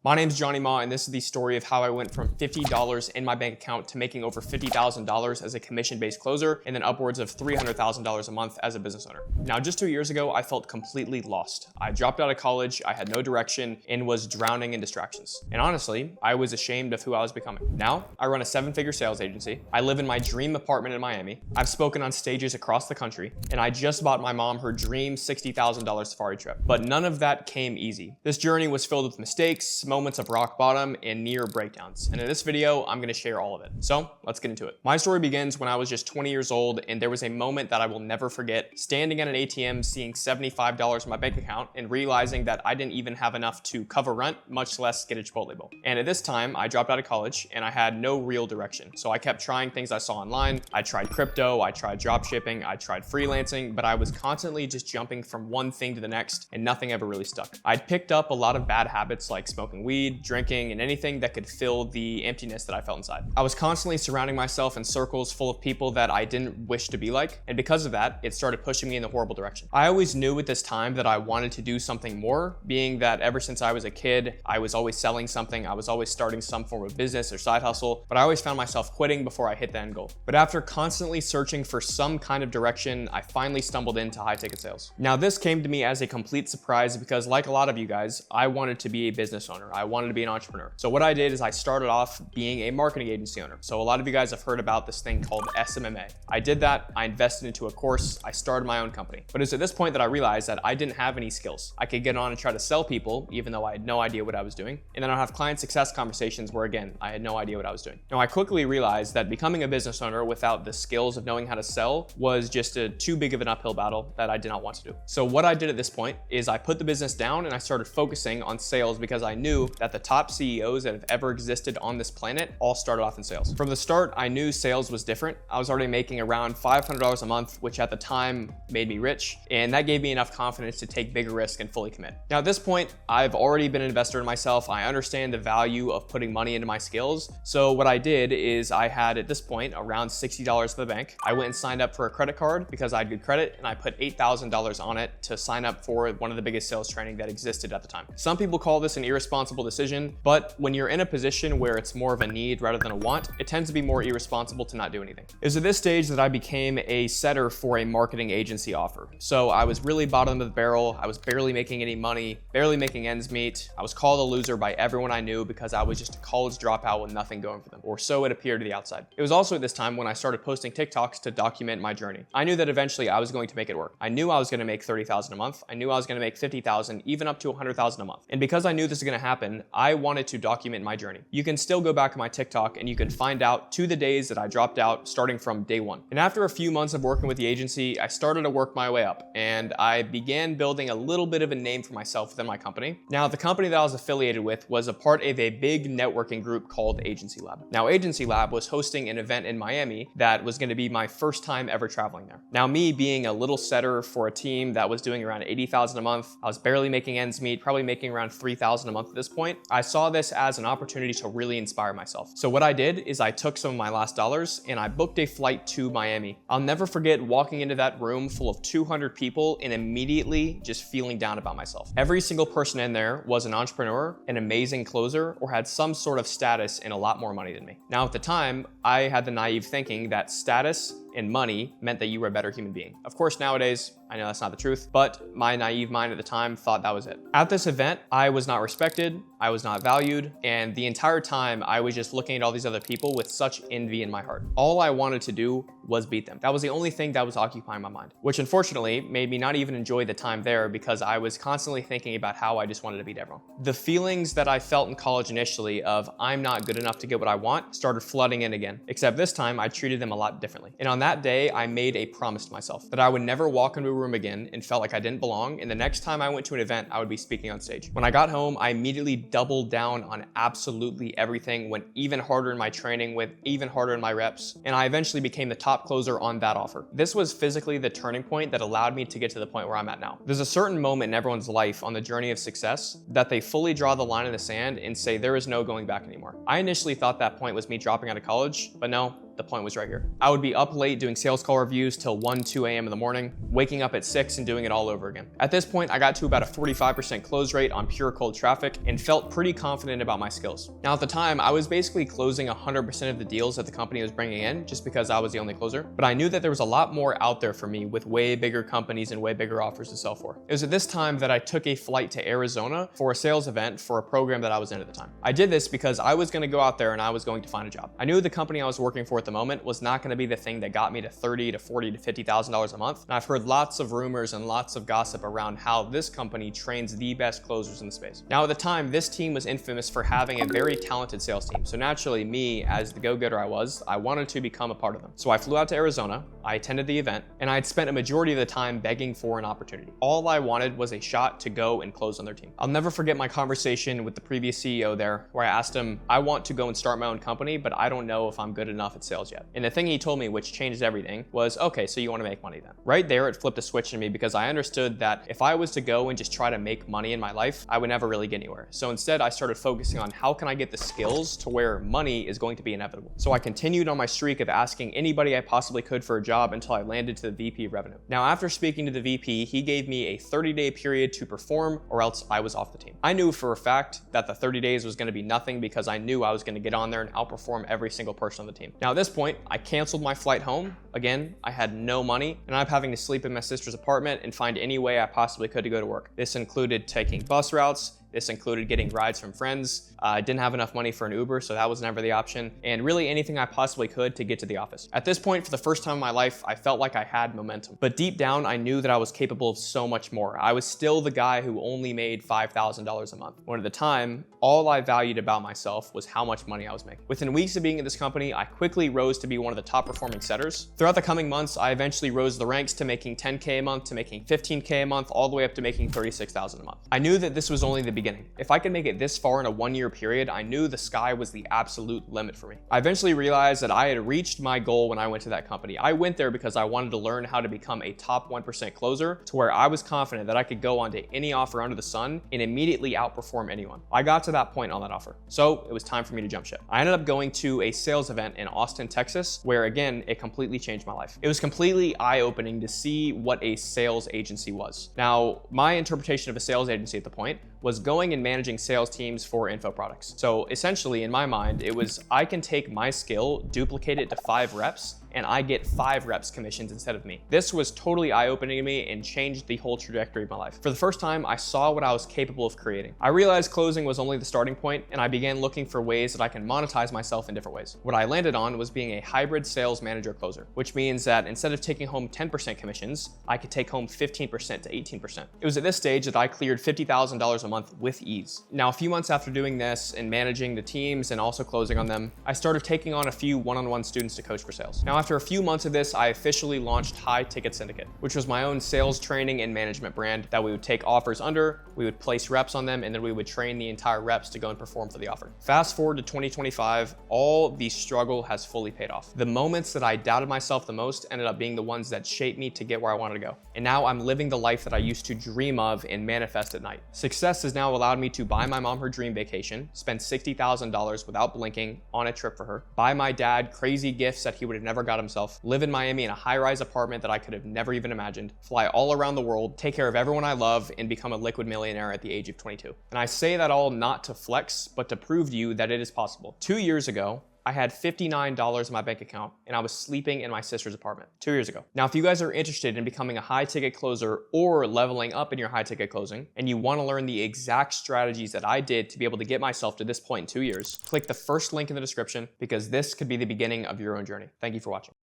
My name's Johnny Ma, and this is the story of how I went from $50 in my bank account to making over $50,000 as a commission-based closer, and then upwards of $300,000 a month as a business owner. Now, just 2 years ago, I felt completely lost. I dropped out of college, I had no direction, and was drowning in distractions. And honestly, I was ashamed of who I was becoming. Now, I run a 7-figure sales agency. I live in my dream apartment in Miami. I've spoken on stages across the country, and I just bought my mom her dream $60,000 safari trip. But none of that came easy. This journey was filled with mistakes, moments of rock bottom, and near breakdowns. And in this video, I'm gonna share all of it. So let's get into it. My story begins when I was just 20 years old, and there was a moment that I will never forget, standing at an ATM, seeing $75 in my bank account, and realizing that I didn't even have enough to cover rent, much less get a Chipotle bowl. And at this time, I dropped out of college, and I had no real direction. So I kept trying things I saw online. I tried crypto, I tried drop shipping, I tried freelancing, but I was constantly just jumping from one thing to the next, and nothing ever really stuck. I'd picked up a lot of bad habits like smoking weed, drinking, and anything that could fill the emptiness that I felt inside. I was constantly surrounding myself in circles full of people that I didn't wish to be like, and because of that, it started pushing me in the horrible direction. I always knew at this time that I wanted to do something more, being that ever since I was a kid, I was always selling something, I was always starting some form of business or side hustle, but I always found myself quitting before I hit the end goal. But after constantly searching for some kind of direction, I finally stumbled into high-ticket sales. Now, this came to me as a complete surprise because, like a lot of you guys, I wanted to be a business owner. I wanted to be an entrepreneur. So what I did is I started off being a marketing agency owner. So a lot of you guys have heard about this thing called SMMA. I did that, I invested into a course, I started my own company. But it's at this point that I realized that I didn't have any skills. I could get on and try to sell people, even though I had no idea what I was doing. And then I'd have client success conversations where, again, I had no idea what I was doing. Now, I quickly realized that becoming a business owner without the skills of knowing how to sell was just too big of an uphill battle that I did not want to do. So what I did at this point is I put the business down and I started focusing on sales because I knew that the top CEOs that have ever existed on this planet all started off in sales. From the start, I knew sales was different. I was already making around $500 a month, which at the time made me rich, and that gave me enough confidence to take bigger risk and fully commit. Now at this point, I've already been an investor in myself. I understand the value of putting money into my skills. So what I did is I had at this point around $60 for the bank. I went and signed up for a credit card because I had good credit, and I put $8,000 on it to sign up for one of the biggest sales training that existed at the time. Some people call this an irresponsible decision, but when you're in a position where it's more of a need rather than a want, it tends to be more irresponsible to not do anything. It was at this stage that I became a setter for a marketing agency offer. So I was really bottom of the barrel. I was barely making any money, barely making ends meet. I was called a loser by everyone I knew because I was just a college dropout with nothing going for them, or so it appeared to the outside. It was also at this time when I started posting TikToks to document my journey. I knew that eventually I was going to make it work. I knew I was going to make $30,000 a month. I knew I was going to make $50,000, even up to $100,000 a month. And because I knew this was going to happen, I wanted to document my journey. You can still go back to my TikTok and you can find out to the days that I dropped out starting from day one. And after a few months of working with the agency, I started to work my way up and I began building a little bit of a name for myself within my company. Now, the company that I was affiliated with was a part of a big networking group called Agency Lab. Now, Agency Lab was hosting an event in Miami that was going to be my first time ever traveling there. Now, me being a little setter for a team that was doing around $80,000 a month, I was barely making ends meet, probably making around $3,000 a month at this point. I saw this as an opportunity to really inspire myself. So what I did is I took some of my last dollars and I booked a flight to Miami. I'll never forget walking into that room full of 200 people and immediately just feeling down about myself. Every single person in there was an entrepreneur, an amazing closer, or had some sort of status and a lot more money than me. Now at the time, I had the naive thinking that status and money meant that you were a better human being. Of course, nowadays, I know that's not the truth, but my naive mind at the time thought that was it. At this event, I was not respected, I was not valued, and the entire time I was just looking at all these other people with such envy in my heart. All I wanted to do was beat them. That was the only thing that was occupying my mind, which unfortunately made me not even enjoy the time there because I was constantly thinking about how I just wanted to beat everyone. The feelings that I felt in college initially of I'm not good enough to get what I want started flooding in again, except this time I treated them a lot differently. And on that day, I made a promise to myself that I would never walk into a room again and felt like I didn't belong, and the next time I went to an event, I would be speaking on stage. When I got home, I immediately doubled down on absolutely everything, went even harder in my training, went even harder in my reps, and I eventually became the top closer on that offer. This was physically the turning point that allowed me to get to the point where I'm at now. There's a certain moment in everyone's life on the journey of success that they fully draw the line in the sand and say there is no going back anymore. I initially thought that point was me dropping out of college, but no, the the point was right here. I would be up late doing sales call reviews till 1, 2 a.m. in the morning, waking up at 6 and doing it all over again. At this point, I got to about a 45% close rate on pure cold traffic and felt pretty confident about my skills. Now, at the time, I was basically closing 100% of the deals that the company was bringing in just because I was the only closer, but I knew that there was a lot more out there for me with way bigger companies and way bigger offers to sell for. It was at this time that I took a flight to Arizona for a sales event for a program that I was in at the time. I did this because I was going to go out there and I was going to find a job. I knew the company I was working for at the moment was not going to be the thing that got me to $30,000 to $40,000 to $50,000 a month. And I've heard lots of rumors and lots of gossip around how this company trains the best closers in the space. Now, at the time, this team was infamous for having a very talented sales team. So naturally, me, as the go-getter I wanted to become a part of them. So I flew out to Arizona, I attended the event, and I had spent a majority of the time begging for an opportunity. All I wanted was a shot to go and close on their team. I'll never forget my conversation with the previous CEO there, where I asked him, I want to go and start my own company, but I don't know if I'm good enough at sales yet. And the thing he told me, which changed everything, was, okay, so you want to make money then. Right there, it flipped a switch in me because I understood that if I was to go and just try to make money in my life, I would never really get anywhere. So instead, I started focusing on how can I get the skills to where money is going to be inevitable. So I continued on my streak of asking anybody I possibly could for a job until I landed to the VP of revenue. Now, after speaking to the VP, he gave me a 30-day period to perform or else I was off the team. I knew for a fact that the 30 days was going to be nothing because I knew I was going to get on there and outperform every single person on the team. Now, at this point, I canceled my flight home. Again, I had no money and I'm having to sleep in my sister's apartment and find any way I possibly could to go to work. This included taking bus routes. This included getting rides from friends. I didn't have enough money for an Uber, so that was never the option. And really anything I possibly could to get to the office. At this point, for the first time in my life, I felt like I had momentum. But deep down, I knew that I was capable of so much more. I was still the guy who only made $5,000 a month. When at the time, all I valued about myself was how much money I was making. Within weeks of being in this company, I quickly rose to be one of the top performing setters. Throughout the coming months, I eventually rose the ranks to making 10K a month, to making 15K a month, all the way up to making 36,000 a month. I knew that this was only the beginning. If I could make it this far in a 1-year period, I knew the sky was the absolute limit for me. I eventually realized that I had reached my goal when I went to that company. I went there because I wanted to learn how to become a top 1% closer to where I was confident that I could go onto any offer under the sun and immediately outperform anyone. I got to that point on that offer. So it was time for me to jump ship. I ended up going to a sales event in Austin, Texas, where again, it completely changed my life. It was completely eye-opening to see what a sales agency was. Now, my interpretation of a sales agency at the point was going and managing sales teams for info products. So essentially, in my mind, it was I can take my skill, duplicate it to 5 reps, and I get 5 reps commissions instead of me. This was totally eye-opening to me and changed the whole trajectory of my life. For the first time, I saw what I was capable of creating. I realized closing was only the starting point, and I began looking for ways that I can monetize myself in different ways. What I landed on was being a hybrid sales manager closer, which means that instead of taking home 10% commissions, I could take home 15% to 18%. It was at this stage that I cleared $50,000 a month with ease. Now, a few months after doing this and managing the teams and also closing on them, I started taking on a few one-on-one students to coach for sales. Now, after a few months of this, I officially launched High Ticket Syndicate, which was my own sales training and management brand that we would take offers under, we would place reps on them, and then we would train the entire reps to go and perform for the offer. Fast forward to 2025, all the struggle has fully paid off. The moments that I doubted myself the most ended up being the ones that shaped me to get where I wanted to go. And now I'm living the life that I used to dream of and manifest at night. Success has now allowed me to buy my mom her dream vacation, spend $60,000 without blinking on a trip for her, buy my dad crazy gifts that he would have never got himself, live in Miami in a high-rise apartment that I could have never even imagined, fly all around the world, take care of everyone I love, and become a liquid millionaire at the age of 22. And I say that all not to flex, but to prove to you that it is possible. 2 years ago, I had $59 in my bank account and I was sleeping in my sister's apartment 2 years ago. Now, if you guys are interested in becoming a high ticket closer or leveling up in your high ticket closing, and you want to learn the exact strategies that I did to be able to get myself to this point in 2 years, click the first link in the description because this could be the beginning of your own journey. Thank you for watching.